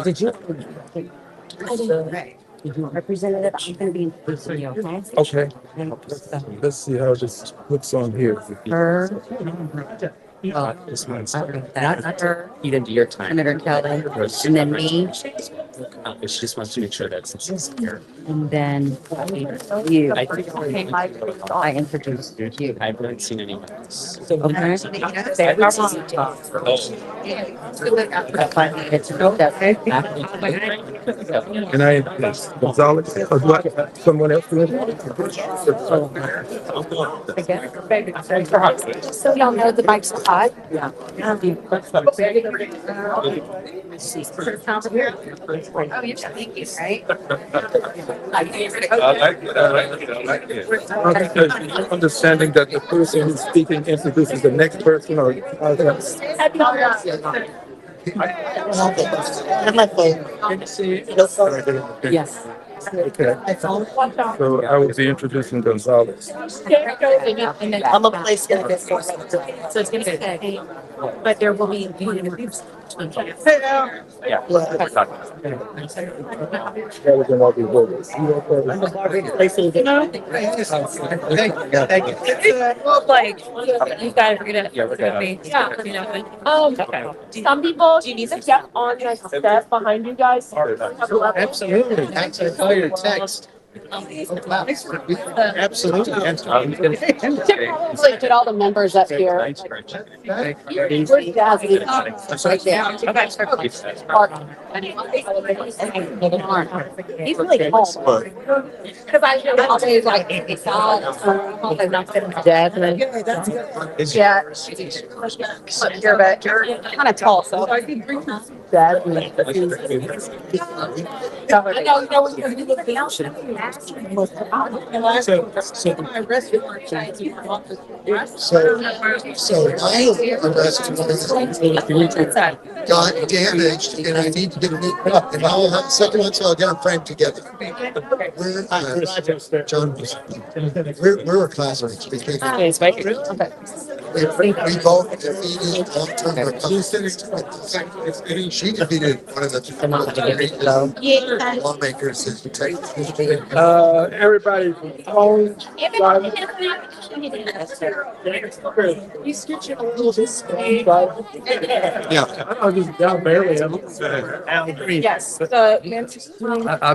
Did you? Representative, I'm gonna be in you, okay? Okay. Let's see how this looks on here. Her, This one's not her, Eat into your time. Senator Kelly, and then me, She just wants to make sure that's sincere. and then you. I think I introduced you. I haven't seen anyone else. Okay? and I Gonzalez. Or do I, someone else? So y'all know the bike's hot. Yeah. Oh, you're thank you, right? Understanding that the person who's speaking introduces the next person or Yes. okay. So I will be introducing Gonzalez. I'm a place in this. So it's gonna be, but there will be. Yeah. Rather than all these words. Well, like, you guys are gonna. Yeah, we're good. Yeah, you know. Some people, do you need to get on the step behind you guys? Absolutely. I saw your text. Absolutely. Like, get all the members up here. Where's Jazzy? He's really calm. Because I always like, it's all, Jasmine. yeah. You're kind of tall, so. Jasmine. I know, you look down. So my arrest got damaged and I need to get it moved up. And I'll have second one, so I'll get them framed together. John, we're classmates. We both defeated long-term Republicans. She defeated one of the lawmakers in Texas. Everybody phone. Yeah. Yes, I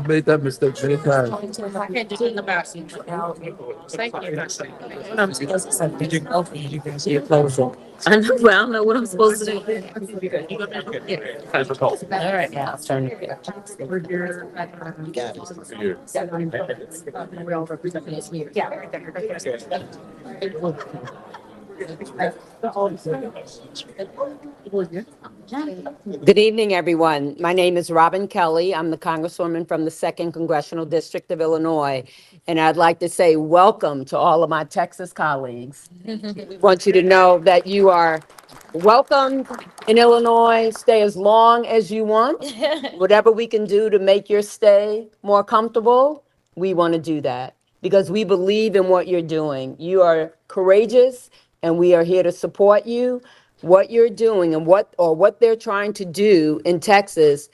made that mistake many times. I can't do it in the back. Thank you. You're closing. I know, well, I don't know what I'm supposed to do. All right, now it's turn. We all represent this meeting. Yeah, right there. Good evening, everyone. My name is Robin Kelly. I'm the Congresswoman from the 2nd Congressional District of Illinois. And I'd like to say welcome to all of my Texas colleagues. We want you to know that you are welcome in Illinois. Stay as long as you want. Whatever we can do to make your stay more comfortable, we want to do that because we believe in what you're doing. You are courageous and we are here to support you. What you're doing and what they're trying to do in Texas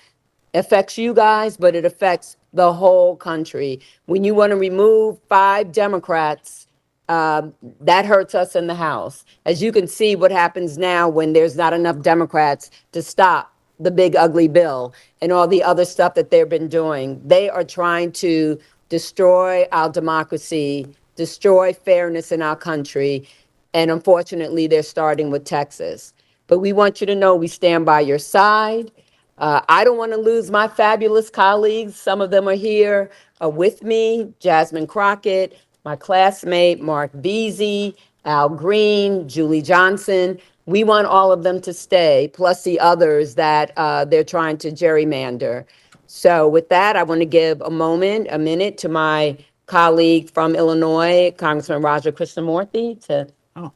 affects you guys, but it affects the whole country. When you want to remove 5 Democrats, that hurts us in the House. As you can see what happens now when there's not enough Democrats to stop the big ugly bill and all the other stuff that they've been doing. They are trying to destroy our democracy, destroy fairness in our country. And unfortunately, they're starting with Texas. But we want you to know we stand by your side. I don't want to lose my fabulous colleagues. Some of them are here with me. Jasmine Crockett, my classmate, Mark Beasy, Al Green, Julie Johnson. We want all of them to stay, plus the others that they're trying to gerrymander. So with that, I want to give a minute to my colleague from Illinois, Congressman Raja Krishnamurthy, to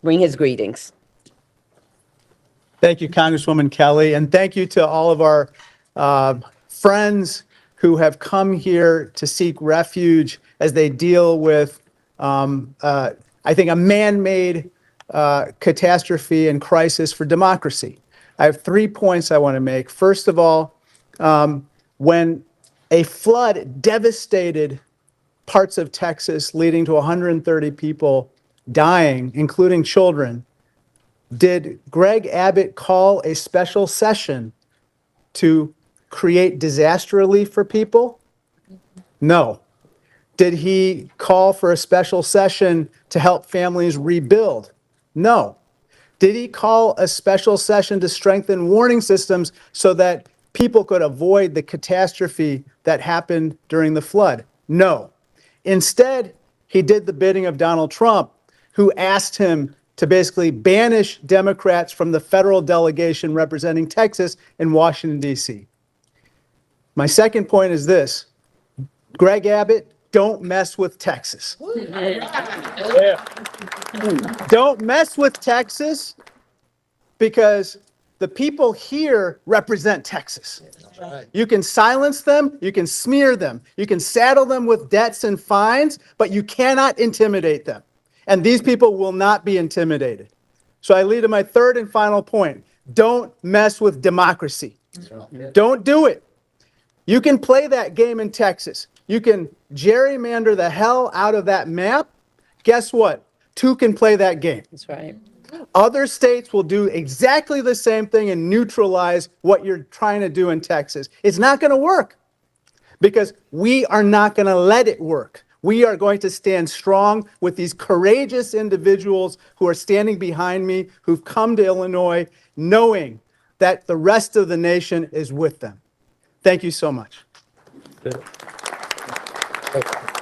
bring his greetings. Thank you, Congresswoman Kelly, and thank you to all of our friends who have come here to seek refuge as they deal with, I think, a man-made catastrophe and crisis for democracy. I have 3 points I want to make. First of all, when a flood devastated parts of Texas, leading to 130 people dying, including children, did Greg Abbott call a special session to create disaster relief for people? No. Did he call for a special session to help families rebuild? No. Did he call a special session to strengthen warning systems so that people could avoid the catastrophe that happened during the flood? No. Instead, he did the bidding of Donald Trump, who asked him to basically banish Democrats from the federal delegation representing Texas in Washington, D.C. My second point is this: Greg Abbott, don't mess with Texas. Don't mess with Texas, because the people here represent Texas. You can silence them, you can smear them, you can saddle them with debts and fines, but you cannot intimidate them. And these people will not be intimidated. So I lead to my third and final point. Don't mess with democracy. Don't do it. You can play that game in Texas. You can gerrymander the hell out of that map. Guess what? Two can play that game. That's right. Other states will do exactly the same thing and neutralize what you're trying to do in Texas. It's not going to work, because we are not going to let it work. We are going to stand strong with these courageous individuals who are standing behind me, who've come to Illinois, knowing that the rest of the nation is with them. Thank you so much.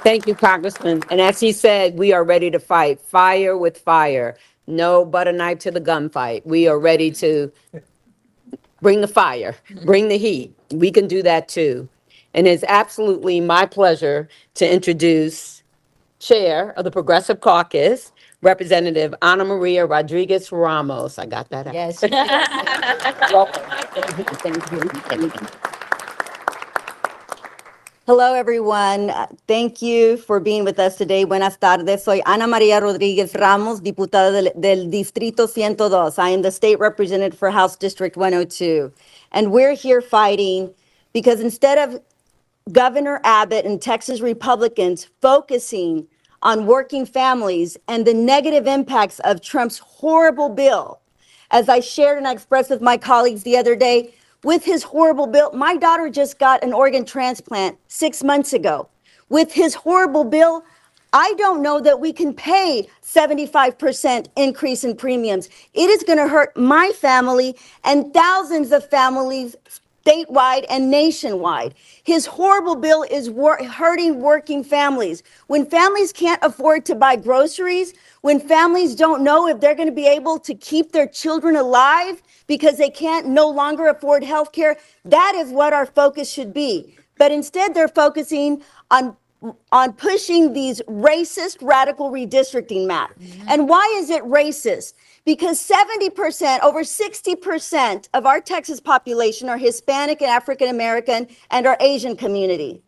Thank you, Congressman. And as he said, we are ready to fight fire with fire. No butter knife to the gunfight. We are ready to bring the fire, bring the heat. We can do that too. And it's absolutely my pleasure to introduce Chair of the Progressive Caucus, Representative Ana Maria Rodriguez Ramos. I got that out. Yes. Hello, everyone. Thank you for being with us today. Buenas tardes. Soy Ana Maria Rodriguez Ramos, diputada del Distrito 102. I am the state representative for House District 102. And we're here fighting because instead of Governor Abbott and Texas Republicans focusing on working families and the negative impacts of Trump's horrible bill, as I shared and I expressed with my colleagues the other day, with his horrible bill, my daughter just got an organ transplant 6 months ago. With his horrible bill, I don't know that we can pay 75% increase in premiums. It is going to hurt my family and thousands of families statewide and nationwide. His horrible bill is hurting working families. When families can't afford to buy groceries, when families don't know if they're going to be able to keep their children alive because they can't no longer afford health care, that is what our focus should be. But instead, they're focusing on pushing these racist radical redistricting maps. And why is it racist? Because 70%, over 60% of our Texas population are Hispanic and African American and our Asian community.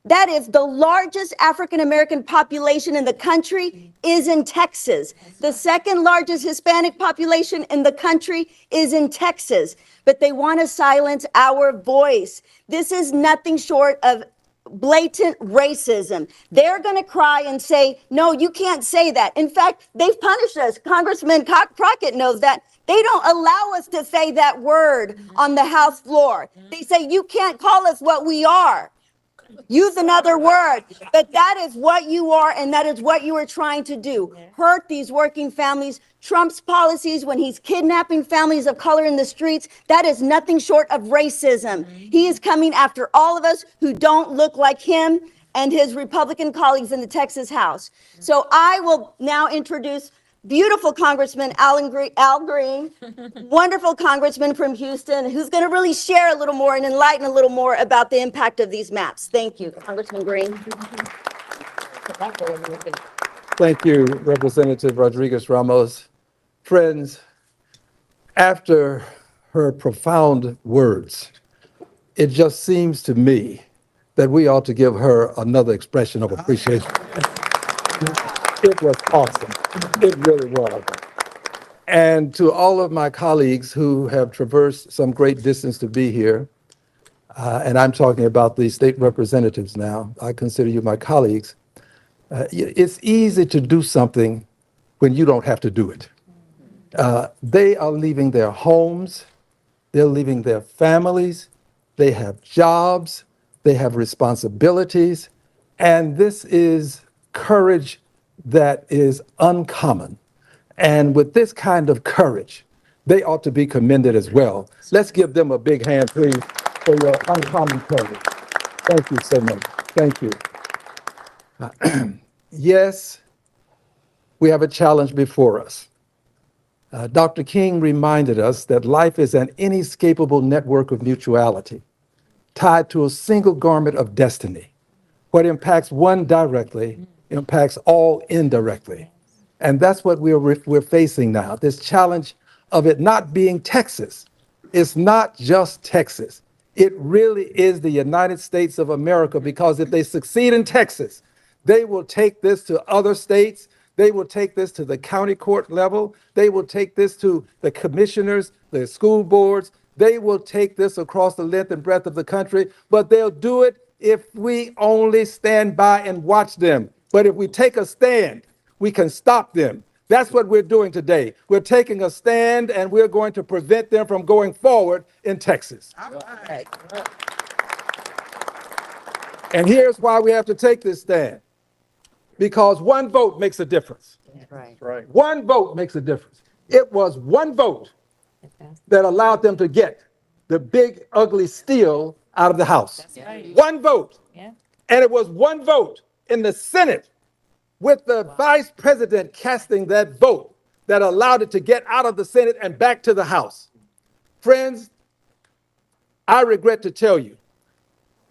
That is the largest African American population in the country is in Texas. The second largest Hispanic population in the country is in Texas. But they want to silence our voice. This is nothing short of blatant racism. They're going to cry and say, no, you can't say that. In fact, they've punished us. Congressman Crockett knows that. They don't allow us to say that word on the House floor. They say, you can't call us what we are. Use another word. But that is what you are, and that is what you are trying to do. Hurt these working families. Trump's policies when he's kidnapping families of color in the streets, that is nothing short of racism. He is coming after all of us who don't look like him and his Republican colleagues in the Texas House. So I will now introduce beautiful Congressman Al Green, wonderful congressman from Houston, who's going to really share a little more and enlighten a little more about the impact of these maps. Thank you, Congressman Green. Thank you, Representative Rodriguez Ramos. Friends, after her profound words, it just seems to me that we ought to give her another expression of appreciation. It was awesome. It really was. And to all of my colleagues who have traversed some great distance to be here, and I'm talking about the state representatives now, I consider you my colleagues, it's easy to do something when you don't have to do it. They are leaving their homes, they're leaving their families, they have jobs, they have responsibilities, and this is courage that is uncommon. And with this kind of courage, they ought to be commended as well. Let's give them a big hand, please, for your uncommon courage. Thank you so much. Thank you. Yes, we have a challenge before us. Dr. King reminded us that life is an inescapable network of mutuality, tied to a single garment of destiny. What impacts one directly impacts all indirectly. And that's what we're facing now, this challenge of it not being Texas. It's not just Texas. It really is the United States of America, because if they succeed in Texas, they will take this to other states. They will take this to the county court level. They will take this to the commissioners, the school boards. They will take this across the length and breadth of the country, but they'll do it if we only stand by and watch them. But if we take a stand, we can stop them. That's what we're doing today. We're taking a stand, and we're going to prevent them from going forward in Texas. And here's why we have to take this stand. Because one vote makes a difference. Right. One vote makes a difference. It was one vote that allowed them to get the big, ugly steal out of the House. One vote. And it was one vote in the Senate, with the vice president casting that vote, that allowed it to get out of the Senate and back to the House. Friends, I regret to tell you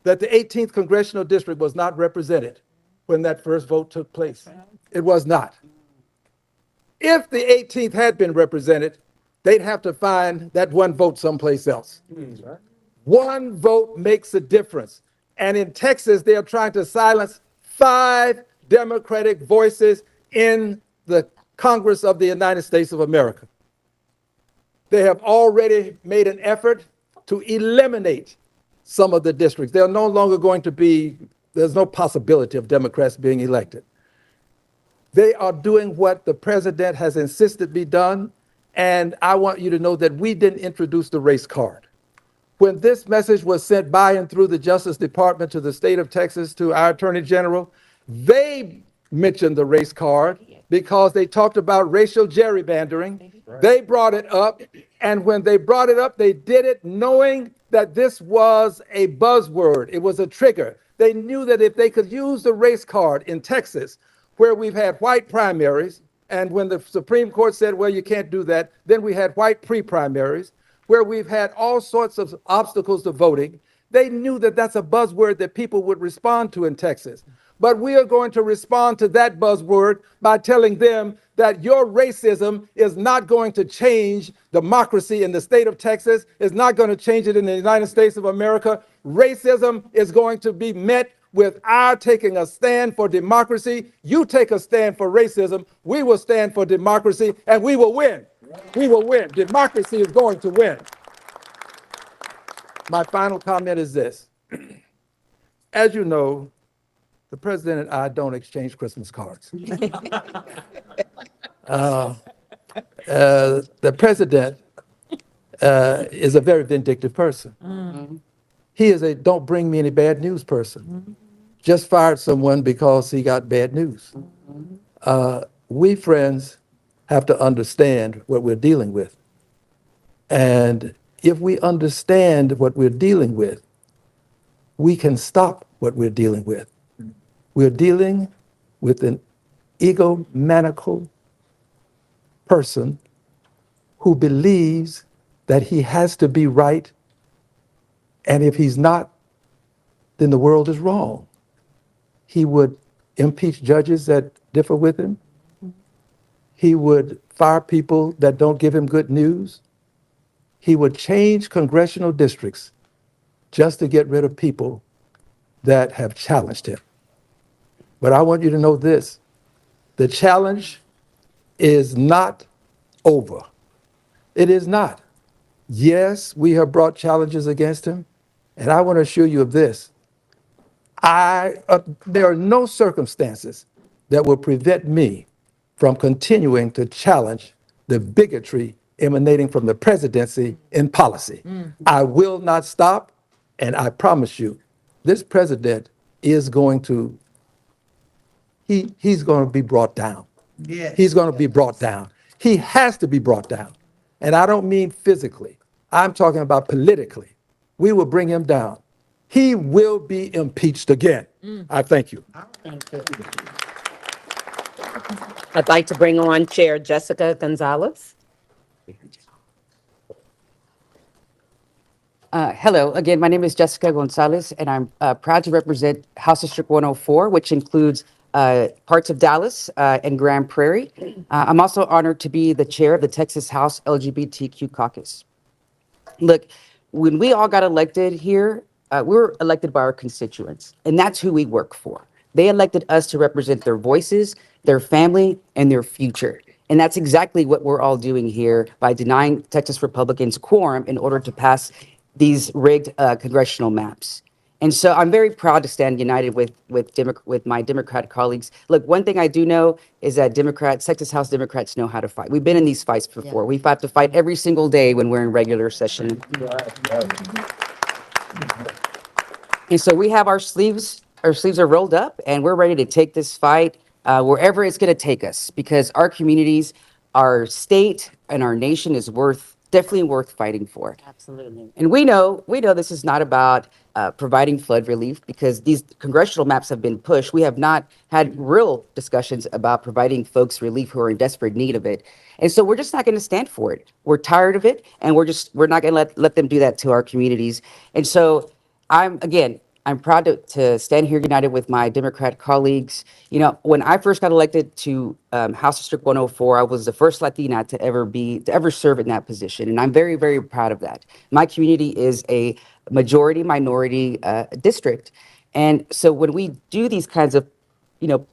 that the 18th Congressional District was not represented when that first vote took place. It was not. If the 18th had been represented, they'd have to find that one vote someplace else. One vote makes a difference. And in Texas, they are trying to silence 5 Democratic voices in the Congress of the United States of America. They have already made an effort to eliminate some of the districts. They're no longer going to be, there's no possibility of Democrats being elected. They are doing what the president has insisted be done. And I want you to know that we didn't introduce the race card. When this message was sent by and through the Justice Department to the state of Texas, to our Attorney General, they mentioned the race card because they talked about racial gerrymandering. They brought it up, and when they brought it up, they did it knowing that this was a buzzword. It was a trigger. They knew that if they could use the race card in Texas, where we've had white primaries, and when the Supreme Court said, well, you can't do that, then we had white pre-primaries, where we've had all sorts of obstacles to voting. They knew that that's a buzzword that people would respond to in Texas. But we are going to respond to that buzzword by telling them that your racism is not going to change democracy in the state of Texas, is not going to change it in the United States of America. Racism is going to be met with our taking a stand for democracy. You take a stand for racism, we will stand for democracy, and we will win. We will win. Democracy is going to win. My final comment is this. As you know, the president and I don't exchange Christmas cards. The president is a very vindictive person. He is a don't bring me any bad news person. Just fired someone because he got bad news. We, friends, have to understand what we're dealing with. And if we understand what we're dealing with, we can stop what we're dealing with. We're dealing with an egomaniacal person who believes that he has to be right, and if he's not, then the world is wrong. He would impeach judges that differ with him. He would fire people that don't give him good news. He would change congressional districts just to get rid of people that have challenged him. But I want you to know this. The challenge is not over. It is not. Yes, we have brought challenges against him, And I want to assure you of this. There are no circumstances that will prevent me from continuing to challenge the bigotry emanating from the presidency in policy. I will not stop, and I promise you, this president is going to, he's going to be brought down. He's going to be brought down. He has to be brought down. And I don't mean physically. I'm talking about politically. We will bring him down. He will be impeached again. I thank you. I'd like to bring on Chair Jessica Gonzalez. Hello, again, my name is Jessica Gonzalez, and I'm proud to represent House District 104, which includes parts of Dallas and Grand Prairie. I'm also honored to be the chair of the Texas House LGBTQ Caucus. Look, when we all got elected here, we were elected by our constituents, and that's who we work for. They elected us to represent their voices, their family, and their future. And that's exactly what we're all doing here by denying Texas Republicans quorum in order to pass these rigged congressional maps. And so I'm very proud to stand united with my Democrat colleagues. Look, one thing I do know is that Texas House Democrats know how to fight. We've been in these fights before. We've had to fight every single day when we're in regular session. And so we have our sleeves are rolled up, and we're ready to take this fight wherever it's going to take us, because our communities, our state, and our nation is definitely worth fighting for. Absolutely. And we know this is not about providing flood relief, because these congressional maps have been pushed. We have not had real discussions about providing folks relief who are in desperate need of it. And so we're just not going to stand for it. We're tired of it, and we're not going to let them do that to our communities. And so I'm proud to stand here united with my Democrat colleagues. You know, when I first got elected to House District 104, I was the first Latina to ever serve in that position. And I'm very, very proud of that. My community is a majority minority district. And so when we do these kinds of,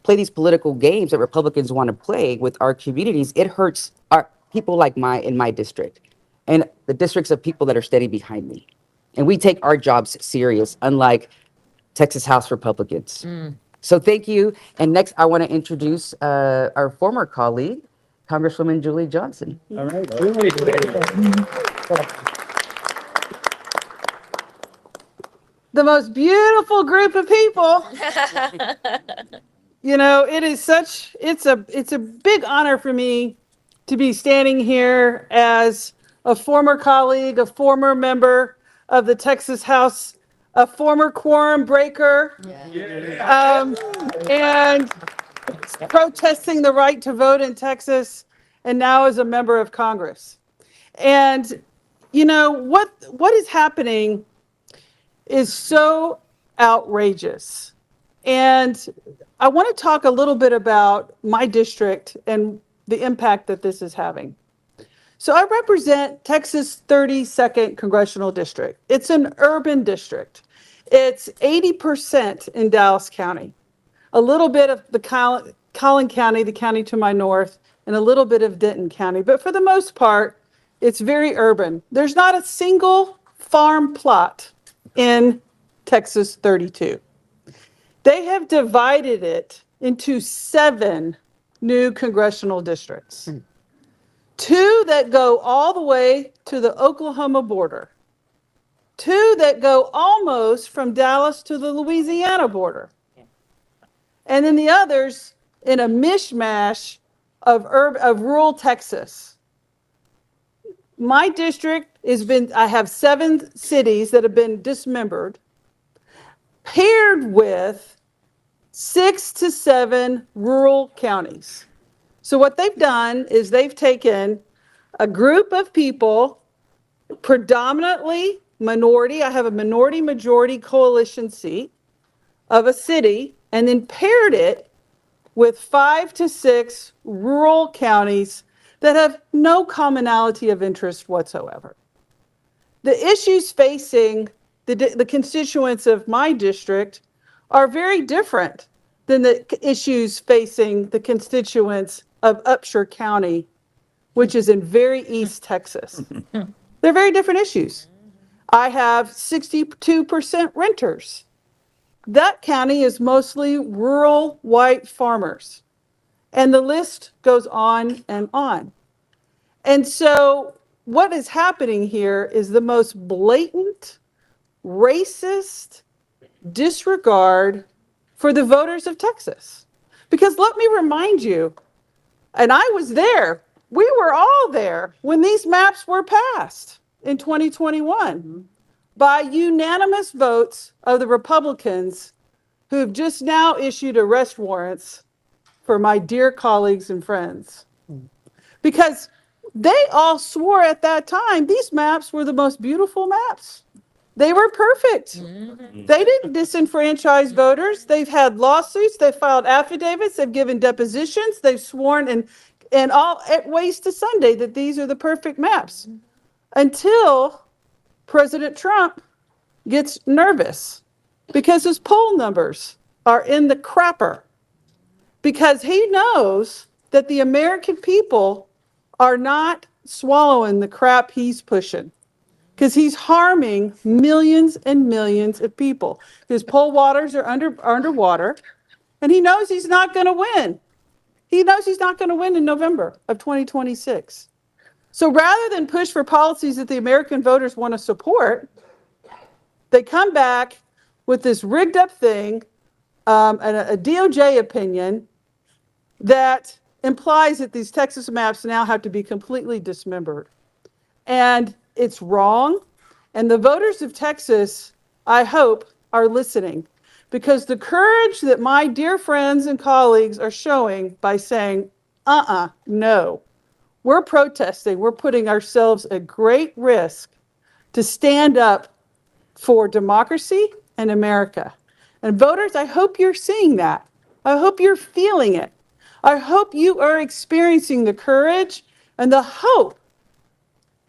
play these political games that Republicans want to play with our communities, it hurts our people like in my district and the districts of people that are standing behind me. And we take our jobs serious, unlike Texas House Republicans. So thank you. And next, I want to introduce our former colleague, Congresswoman Julie Johnson. All right. The most beautiful group of people. It's a big honor for me to be standing here as a former colleague, a former member of the Texas House, a former quorum breaker, and protesting the right to vote in Texas, and now as a member of Congress. And what is happening is so outrageous. And I want to talk a little bit about my district and the impact that this is having. So I represent Texas 32nd Congressional District. It's an urban district. It's 80% in Dallas County, a little bit of the Collin County, the county to my north, and a little bit of Denton County. But for the most part, it's very urban. There's not a single farm plot in Texas 32. They have divided it into 7 new congressional districts. 2 that go all the way to the Oklahoma border. 2 that go almost from Dallas to the Louisiana border. And then the others in a mishmash of rural Texas. My district I have 7 cities that have been dismembered, paired with 6 to 7 rural counties. So what they've done is they've taken a group of people, predominantly minority, I have a minority majority coalition seat of a city, and then paired it with 5 to 6 rural counties that have no commonality of interest whatsoever. The issues facing the constituents of my district are very different than the issues facing the constituents of Upshur County, which is in very East Texas. They're very different issues. I have 62% renters. That county is mostly rural white farmers. And the list goes on and on. And so what is happening here is the most blatant, racist disregard for the voters of Texas. Because let me remind you, and I was there, we were all there when these maps were passed in 2021 by unanimous votes of the Republicans who have just now issued arrest warrants for my dear colleagues and friends. Because they all swore at that time these maps were the most beautiful maps. They were perfect. They didn't disenfranchise voters. They've had lawsuits, they've filed affidavits, they've given depositions, they've sworn in all ways to Sunday that these are the perfect maps. Until President Trump gets nervous because his poll numbers are in the crapper. Because he knows that the American people are not swallowing the crap he's pushing. Because he's harming millions and millions of people. His poll waters are underwater, and he knows he's not going to win. He knows he's not going to win in November of 2026. So rather than push for policies that the American voters want to support, they come back with this rigged up thing, a DOJ opinion that implies that these Texas maps now have to be completely dismembered. And it's wrong. And the voters of Texas, I hope, are listening. Because the courage that my dear friends and colleagues are showing by saying, no, we're protesting, we're putting ourselves at great risk to stand up for democracy and America. And voters, I hope you're seeing that. I hope you're feeling it. I hope you are experiencing the courage and the hope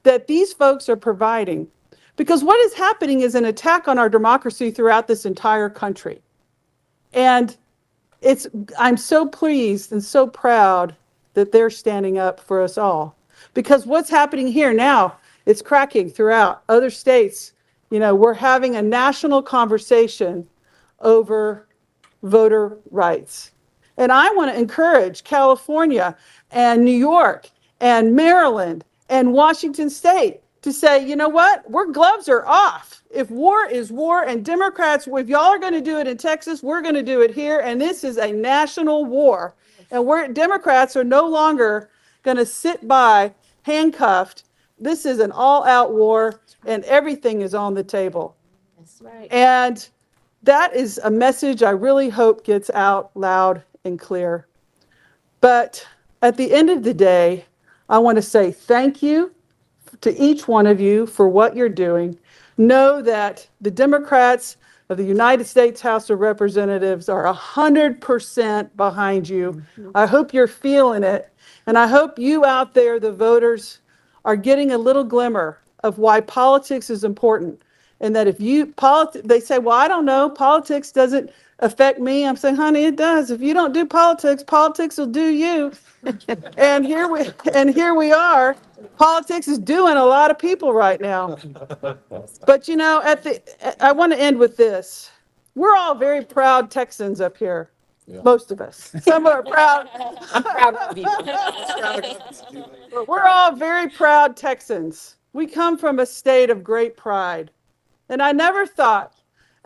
that these folks are providing. Because what is happening is an attack on our democracy throughout this entire country. And I'm so pleased and so proud that they're standing up for us all. Because what's happening here now, it's cracking throughout other states. You know, we're having a national conversation over voter rights. And I want to encourage California and New York and Maryland and Washington State to say, you know what, our gloves are off. If war is war and Democrats, if y'all are going to do it in Texas, we're going to do it here. And this is a national war. And Democrats are no longer going to sit by handcuffed. This is an all-out war and everything is on the table. That's right. And that is a message I really hope gets out loud and clear. But at the end of the day, I want to say thank you to each one of you for what you're doing. Know that the Democrats of the United States House of Representatives are 100% behind you. I hope you're feeling it. And I hope you out there, the voters, are getting a little glimmer of why politics is important. And that if they say, well, I don't know, politics doesn't affect me. I'm saying, honey, it does. If you don't do politics, politics will do you. And here we are. Politics is doing a lot of people right now. But you know, I want to end with this. We're all very proud Texans up here. Yeah. Most of us. Some are proud. I'm proud of you. But we're all very proud Texans. We come from a state of great pride. And I never thought,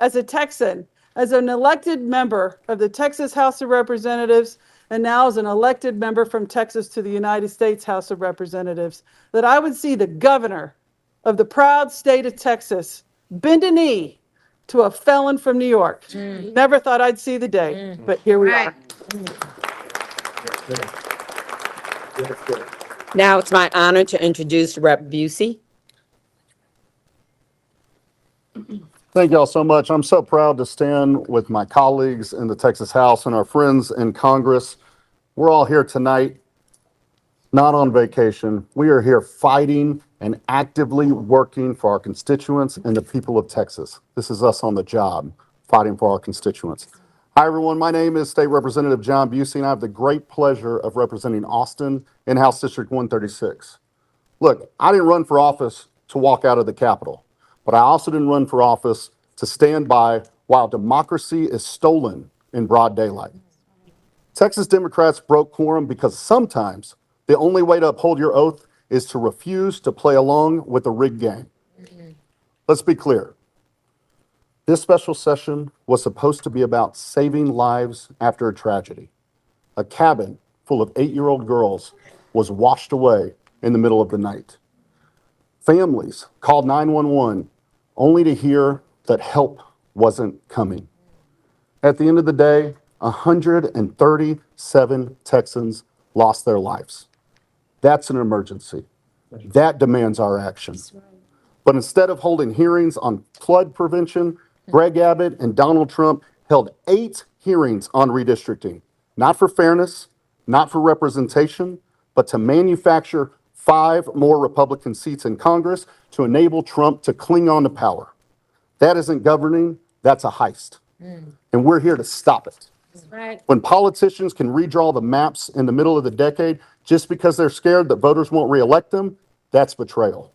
as a Texan, as an elected member of the Texas House of Representatives, and now as an elected member from Texas to the United States House of Representatives, that I would see the governor of the proud state of Texas bend a knee to a felon from New York. Never thought I'd see the day, but here we are. Now it's my honor to introduce Rep. Busey. Thank y'all so much. I'm so proud to stand with my colleagues in the Texas House and our friends in Congress. We're all here tonight, not on vacation. We are here fighting and actively working for our constituents and the people of Texas. This is us on the job, fighting for our constituents. Hi, everyone. My name is State Representative John Busey, and I have the great pleasure of representing Austin in House District 136. Look, I didn't run for office to walk out of the Capitol. but I also didn't run for office to stand by while democracy is stolen in broad daylight. Texas Democrats broke quorum because sometimes the only way to uphold your oath is to refuse to play along with the rigged game. Let's be clear. This special session was supposed to be about saving lives after a tragedy. A cabin full of 8-year-old girls was washed away in the middle of the night. Families called 911 only to hear that help wasn't coming. At the end of the day, 137 Texans lost their lives. That's an emergency. That demands our action. But instead of holding hearings on flood prevention, Greg Abbott and Donald Trump held 8 hearings on redistricting, not for fairness, not for representation, but to manufacture 5 more Republican seats in Congress to enable Trump to cling on to power. That isn't governing, that's a heist. And we're here to stop it. When politicians can redraw the maps in the middle of the decade just because they're scared that voters won't reelect them, that's betrayal.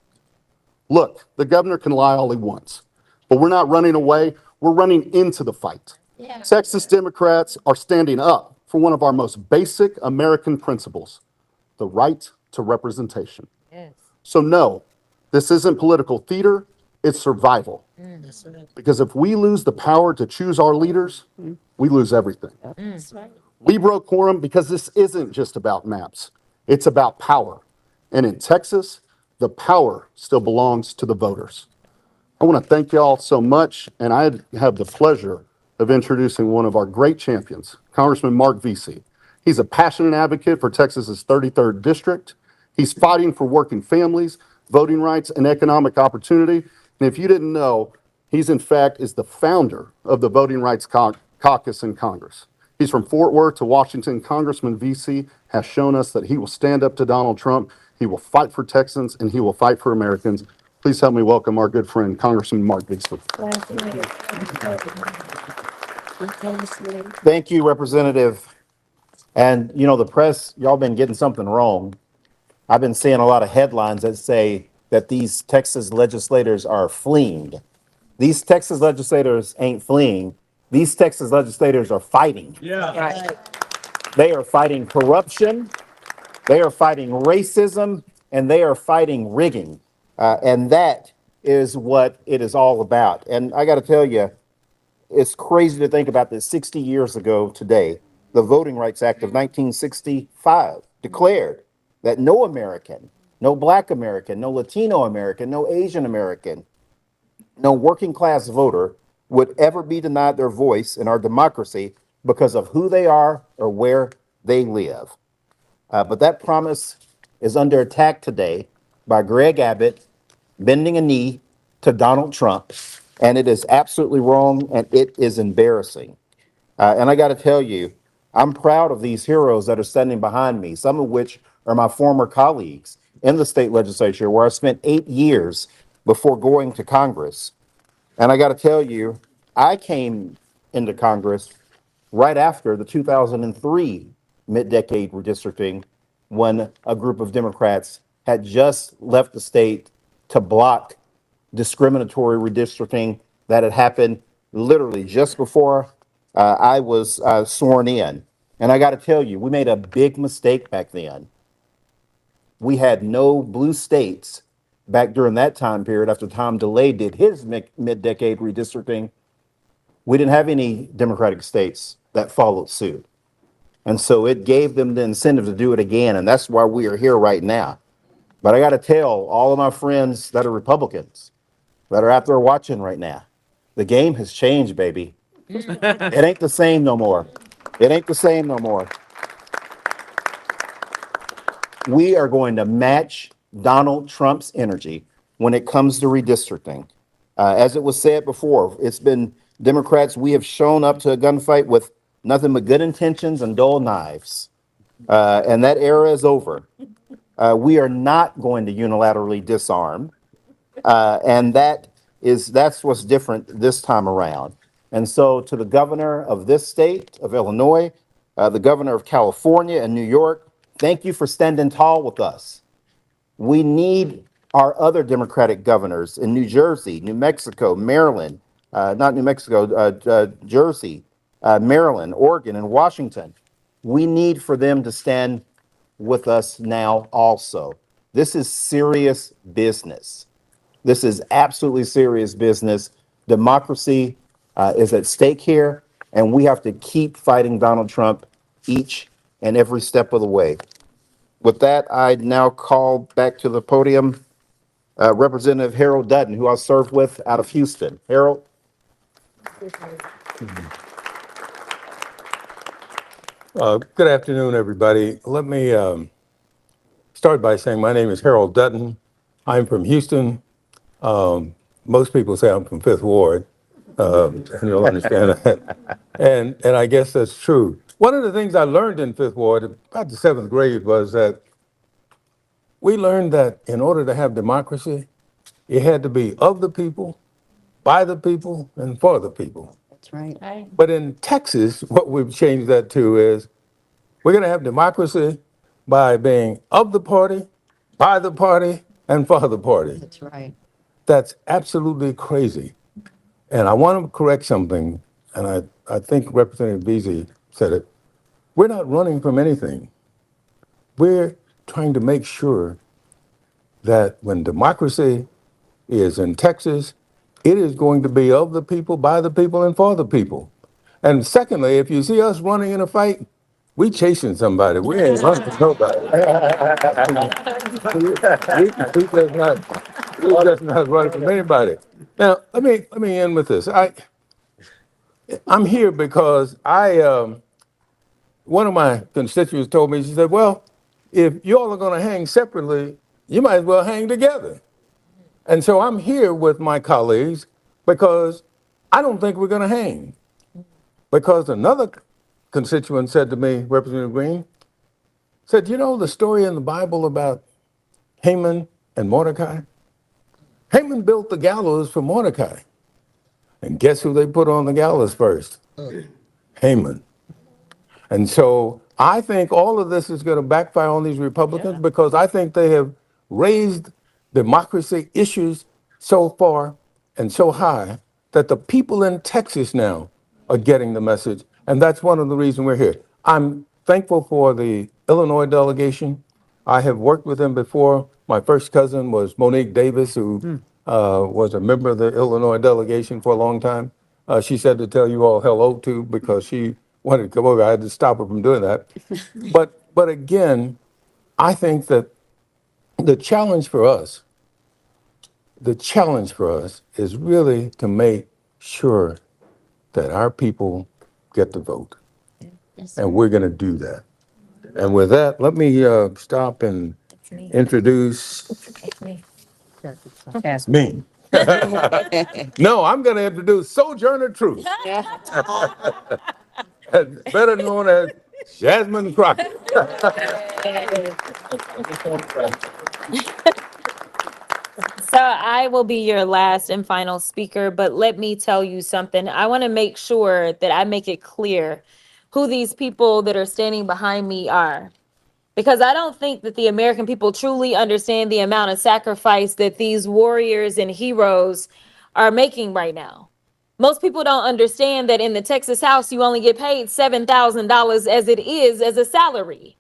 Look, the governor can lie all he wants, but we're not running away, we're running into the fight. Texas Democrats are standing up for one of our most basic American principles, the right to representation. So no, this isn't political theater, it's survival. Because if we lose the power to choose our leaders, we lose everything. We broke quorum because this isn't just about maps. It's about power. And in Texas, the power still belongs to the voters. I want to thank y'all so much, and I have the pleasure of introducing one of our great champions, Congressman Mark Vesey. He's a passionate advocate for Texas's 33rd district. He's fighting for working families, voting rights, and economic opportunity. And if you didn't know, he's in fact is the founder of the Voting Rights Caucus in Congress. He's from Fort Worth to Washington. Congressman Vesey has shown us that he will stand up to Donald Trump. He will fight for Texans and he will fight for Americans. Please help me welcome our good friend, Congressman Mark Vesey. Thank you, Representative. And you know, the press, y'all been getting something wrong. I've been seeing a lot of headlines that say that these Texas legislators are fleeing. These Texas legislators ain't fleeing. These Texas legislators are fighting. They are fighting corruption. They are fighting racism, and they are fighting rigging. And that is what it is all about. And I got to tell you, it's crazy to think about this. 60 years ago today, the Voting Rights Act of 1965 declared that no American, no Black American, no Latino American, no Asian American, no working class voter would ever be denied their voice in our democracy because of who they are or where they live. But that promise is under attack today by Greg Abbott bending a knee to Donald Trump, and it is absolutely wrong and it is embarrassing. And I got to tell you, I'm proud of these heroes that are standing behind me, some of which are my former colleagues in the state legislature, where I spent 8 years before going to Congress. And I got to tell you, I came into Congress right after the 2003 mid-decade redistricting, when a group of Democrats had just left the state to block discriminatory redistricting that had happened literally just before I was sworn in. And I got to tell you, we made a big mistake back then. We had no blue states back during that time period after Tom DeLay did his mid-decade redistricting. We didn't have any Democratic states that followed suit. And so it gave them the incentive to do it again. And that's why we are here right now. But I got to tell all of my friends that are Republicans that are out there watching right now, the game has changed, baby. It ain't the same no more. It ain't the same no more. We are going to match Donald Trump's energy when it comes to redistricting. As it was said before, it's been Democrats, we have shown up to a gunfight with nothing but good intentions and dull knives. And that era is over. We are not going to unilaterally disarm. And that's what's different this time around. And so to the governor of this state of Illinois, the governor of California and New York, thank you for standing tall with us. We need our other Democratic governors in New Jersey, New Mexico, Maryland, not New Mexico, Jersey, Maryland, Oregon, and Washington. We need for them to stand with us now also. This is serious business. This is absolutely serious business. Democracy is at stake here, and we have to keep fighting Donald Trump each and every step of the way. With that, I now call back to the podium Representative Harold Dutton, who I served with out of Houston. Harold? Good afternoon, everybody. Let me start by saying my name is Harold Dutton. I'm from Houston. Most people say I'm from Fifth Ward, and you'll understand that. And I guess that's true. One of the things I learned in Fifth Ward about the seventh grade was that we learned that in order to have democracy, it had to be of the people, by the people, and for the people. That's right. But in Texas, what we've changed that to is we're going to have democracy by being of the party, by the party, and for the party. That's right. That's absolutely crazy. And I want to correct something, and I think Representative Beasley said it. We're not running from anything. We're trying to make sure that when democracy is in Texas, it is going to be of the people, by the people, and for the people. And secondly, if you see us running in a fight, we chasing somebody. We ain't running from nobody. we just not running from anybody. Now, let me end with this. I'm here because one of my constituents told me, she said, well, if y'all are going to hang separately, you might as well hang together. And so I'm here with my colleagues because I don't think we're going to hang. Because another constituent said to me, Representative Green, said, you know the story in the Bible about Haman and Mordecai? Haman built the gallows for Mordecai. And guess who they put on the gallows first? Haman. And so I think all of this is going to backfire on these Republicans because I think they have raised democracy issues so far and so high that the people in Texas now are getting the message. And that's one of the reasons we're here. I'm thankful for the Illinois delegation. I have worked with them before. My first cousin was Monique Davis, who was a member of the Illinois delegation for a long time. She said to tell you all hello to because she wanted to come over. I had to stop her from doing that. But again, I think that the challenge for us is really to make sure that our people get the vote. And we're going to do that. And with that, let me stop and introduce me. No, I'm going to introduce Sojourner Truth, better known as Jasmine Crockett. So I will be your last and final speaker, but let me tell you something. I want to make sure that I make it clear who these people that are standing behind me are. Because I don't think that the American people truly understand the amount of sacrifice that these warriors and heroes are making right now. Most people don't understand that in the Texas House, you only get paid $7,000 as it is as a salary.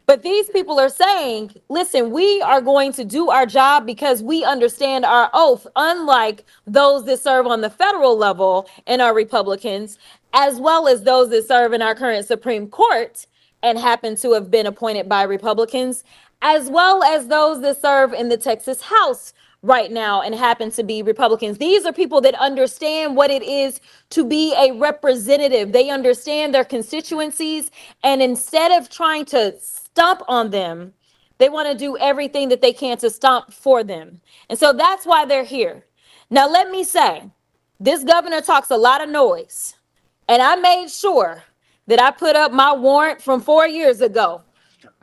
But these people are saying, listen, we are going to do our job because we understand our oath, unlike those that serve on the federal level and are Republicans, as well as those that serve in our current Supreme Court and happen to have been appointed by Republicans, as well as those that serve in the Texas House right now and happen to be Republicans. These are people that understand what it is to be a representative. They understand their constituencies, and instead of trying to stomp on them, they want to do everything that they can to stomp for them. And so that's why they're here. Now, let me say, this governor talks a lot of noise, and I made sure that I put up my warrant from 4 years ago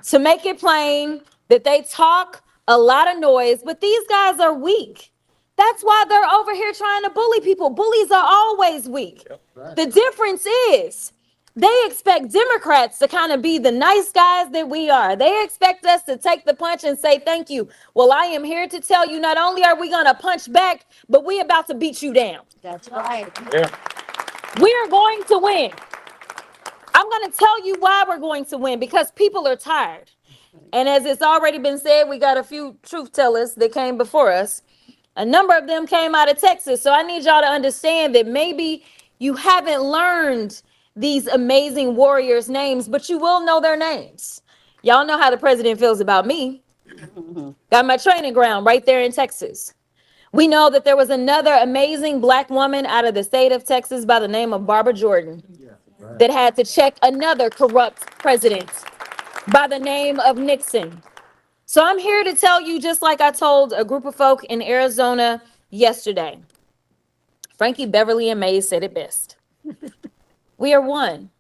to make it plain that they talk a lot of noise, but these guys are weak. That's why they're over here trying to bully people. Bullies are always weak. The difference is They expect Democrats to kind of be the nice guys that we are. They expect us to take the punch and say thank you. Well, I am here to tell you, not only are we going to punch back, but we about to beat you down. That's right. We are going to win. I'm going to tell you why we're going to win, because people are tired. And as it's already been said, we got a few truth tellers that came before us. A number of them came out of Texas. So I need y'all to understand that maybe you haven't learned these amazing warriors' names, but you will know their names. Y'all know how the president feels about me. Got my training ground right there in Texas. We know that there was another amazing black woman out of the state of Texas by the name of Barbara Jordan that had to check another corrupt president by the name of Nixon. So I'm here to tell you, just like I told a group of folk in Arizona yesterday, Frankie Beverly and Mays said it best. We are one.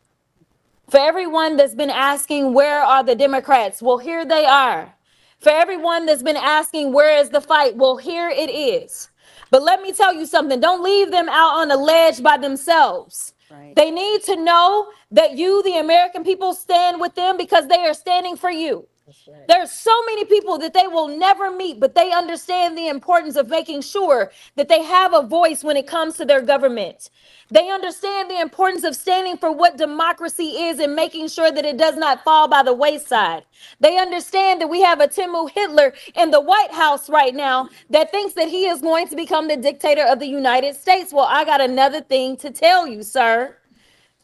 For everyone that's been asking, where are the Democrats? Well, here they are. For everyone that's been asking, where is the fight? Well, here it is. But let me tell you something. Don't leave them out on a ledge by themselves. Right. They need to know that you, the American people, stand with them because they are standing for you. Right. There's so many people that they will never meet, but they understand the importance of making sure that they have a voice when it comes to their government. They understand the importance of standing for what democracy is and making sure that it does not fall by the wayside. They understand that we have a Timu Hitler in the White House right now that thinks that he is going to become the dictator of the United States. Well, I got another thing to tell you, sir.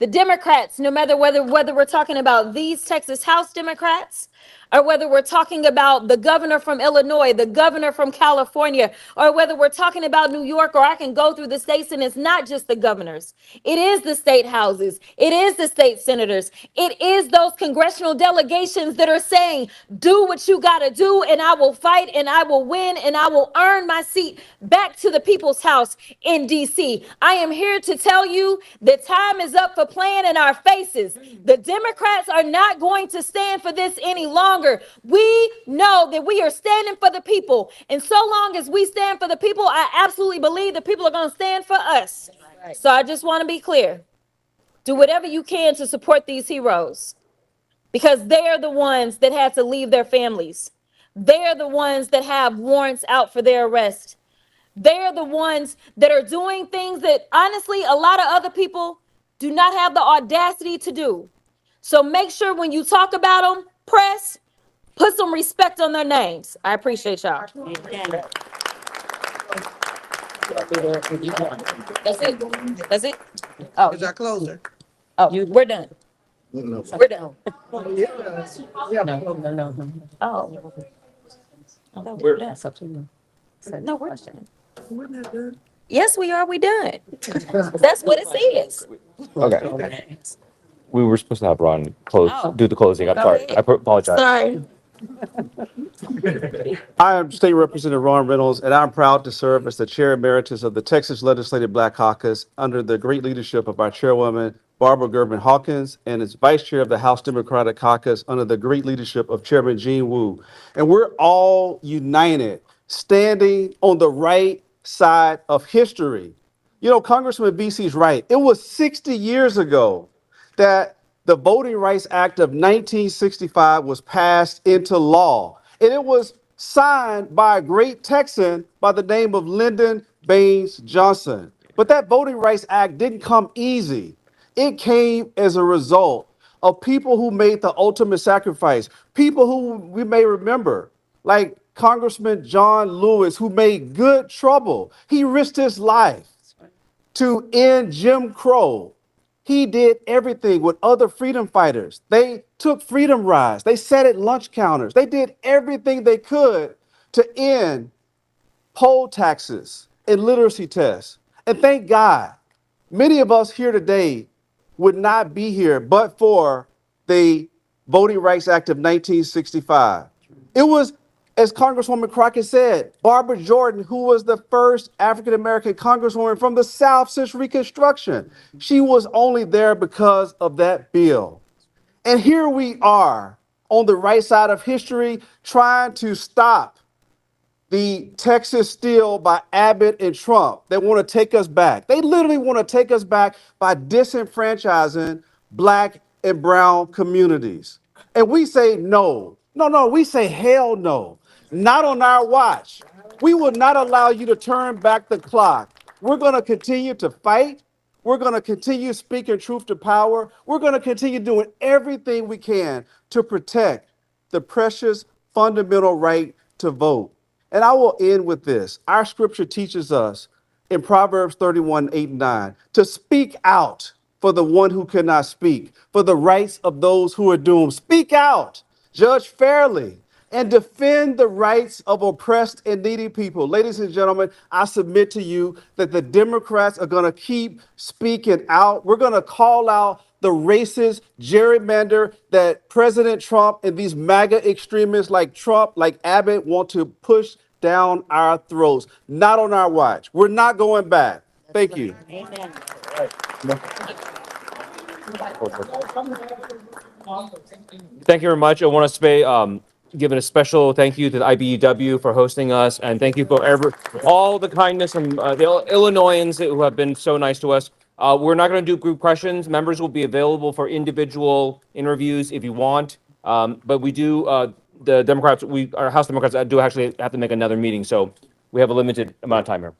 The Democrats, no matter whether we're talking about these Texas House Democrats, or whether we're talking about the governor from Illinois, the governor from California, or whether we're talking about New York, or I can go through the states and it's not just the governors. It is the state houses. It is the state senators. It is those congressional delegations that are saying, do what you got to do and I will fight and I will win and I will earn my seat back to the people's house in DC. I am here to tell you that time is up for playing in our faces. The Democrats are not going to stand for this any longer. We know that we are standing for the people. And so long as we stand for the people, I absolutely believe the people are going to stand for us. Right. So I just want to be clear. Do whatever you can to support these heroes, because they are the ones that had to leave their families. They are the ones that have warrants out for their arrest. They are the ones that are doing things that honestly a lot of other people do not have the audacity to do. So make sure when you talk about them, press, put some respect on their names. I appreciate y'all. That's it. That's it. Oh, Is our closer? oh, we're done. No. We're done. No. Oh. We're done. No, we're done. We're not done. Yes, we are. We done. That's what it says. Okay. We were supposed to have Ron close, Oh. do the closing. I'm Go sorry. ahead. I apologize. Sorry. I am State Representative Ron Reynolds, and I'm proud to serve as the Chair Emeritus of the Texas Legislative Black Caucus under the great leadership of our Chairwoman, Barbara Gervin Hawkins, and as Vice Chair of the House Democratic Caucus under the great leadership of Chairman Gene Wu. And we're all united, standing on the right side of history. You know, Congressman BC's right. It was 60 years ago that the Voting Rights Act of 1965 was passed into law. And it was signed by a great Texan by the name of Lyndon Baines Johnson. But that Voting Rights Act didn't come easy. It came as a result of people who made the ultimate sacrifice, people who we may remember, like Congressman John Lewis, who made good trouble. He risked his life to end Jim Crow. He did everything with other freedom fighters. They took freedom rides. They sat at lunch counters. They did everything they could to end poll taxes and literacy tests. And thank God, many of us here today would not be here but for the Voting Rights Act of 1965. It was, as Congresswoman Crockett said, Barbara Jordan, who was the first African-American Congresswoman from the South since Reconstruction. She was only there because of that bill. And here we are on the right side of history trying to stop the Texas steal by Abbott and Trump. They want to take us back. They literally want to take us back by disenfranchising Black and brown communities. And we say no. No, we say hell no. Not on our watch. We will not allow you to turn back the clock. We're going to continue to fight. We're going to continue speaking truth to power. We're going to continue doing everything we can to protect the precious fundamental right to vote. And I will end with this. Our scripture teaches us in Proverbs 31:8 and 9 to speak out for the one who cannot speak, for the rights of those who are doomed. Speak out, judge fairly, and defend the rights of oppressed and needy people. Ladies and gentlemen, I submit to you that the Democrats are going to keep speaking out. We're going to call out the racist gerrymander that President Trump and these MAGA extremists like Trump, like Abbott, want to push down our throats. Not on our watch. We're not going back. Thank you. Thank you very much. I want to say, give it a special thank you to the IBEW for hosting us, and thank you for all the kindness from the Illinoisans who have been so nice to us. We're not going to do group questions. Members will be available for individual interviews if you want. But we do, the Democrats, our House Democrats do actually have to make another meeting, so we have a limited amount of time here.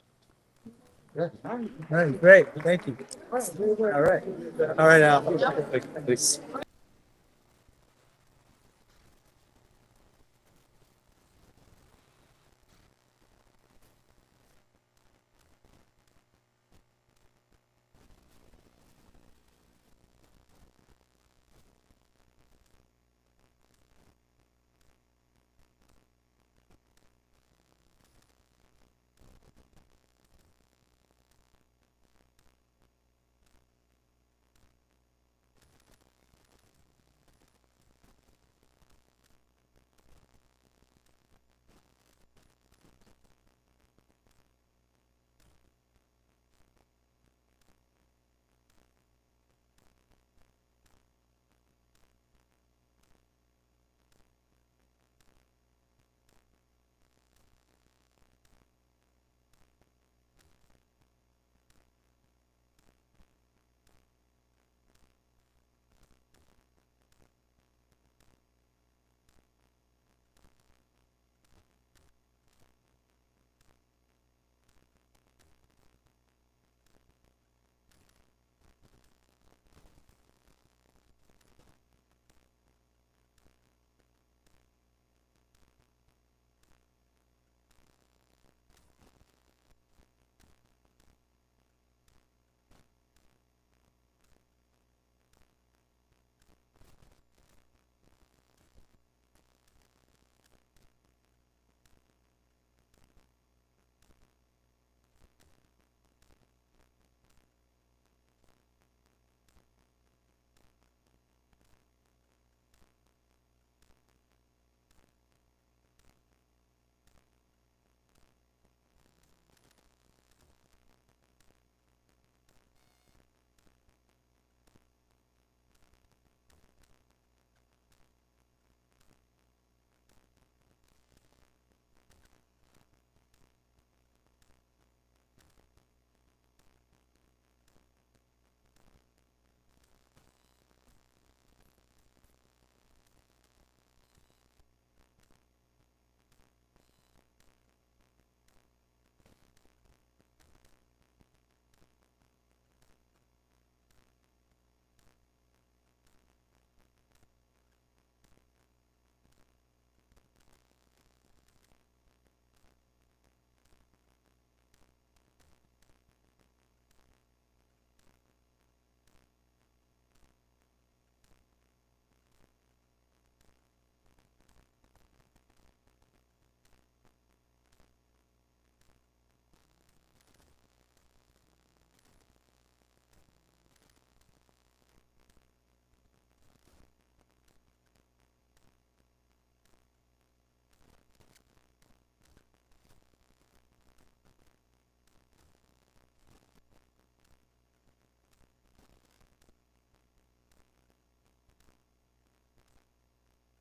All right, great. Thank you. All right. All right, Al.